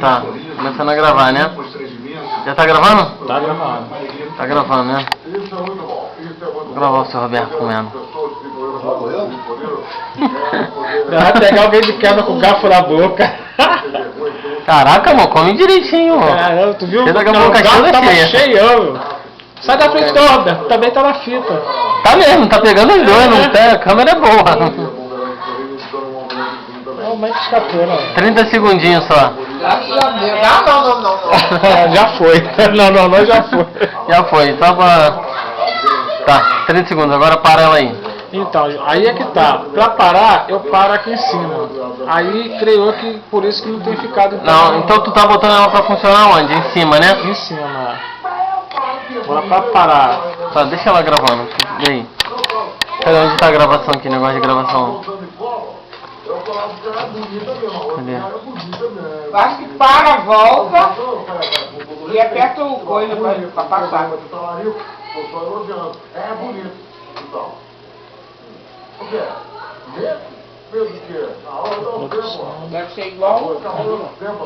Tá, começando a gravar, né? Já tá gravando? Tá gravando. Tá gravando, né? Vou gravar o seu Roberto comendo. Vai pegar alguém de quebra com garfo na boca. Caraca, mano, come direitinho, ó. Caramba, tu viu? Você daqui a Não, pouco o garfo tava cheia. cheião. Sai da frente do Roberto, também tá na fita. Tá mesmo, tá pegando os dois, não tá? A câmera é boa. Não, mas escapou, não. 30 segundinhos só. Não. Já foi. Não, já foi. Já foi, só pra... Tá, 30 segundos, agora para ela aí. Então, aí é que tá. Pra parar, eu paro aqui em cima. Aí creio que por isso que não tem ficado. Não, então tu tá botando ela pra funcionar onde? Em cima, né? Em cima. Agora pra parar. Tá, deixa ela gravando. E aí? Cadê onde tá a gravação aqui, negócio de gravação? Cadê? Acho que para, volta e aperta o coisa pra passar. É bonito. Então. O que é? Mesmo que a hora do tempo. Deve ser igual. A hora do tempo,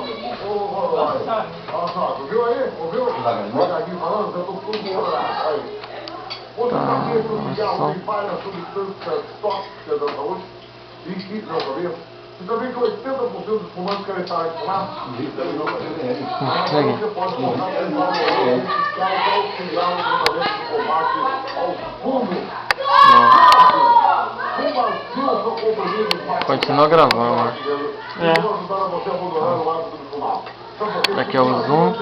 olha só, tu viu aí? Ouviu? O Gaguinho falando, eu tô tudo morado. Aí. Você sabia que o cigarro tem várias substâncias tóxicas da saúde? E que não sabia? Você sabia que 80% dos fumantes querem parar de fumar? Você pode colocar esse cara para auxiliar no tratamento de combate ao fumo. Continua gravando. Aqui é o zoom.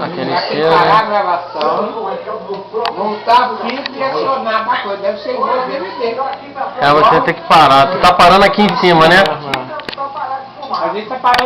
Aqui ele cheira. Parar a gravação, montar a fita e acionar pra coisa. Deve ser igual a DVD. É, você tem que parar. Tu tá parando aqui em cima, né? A gente tá parando.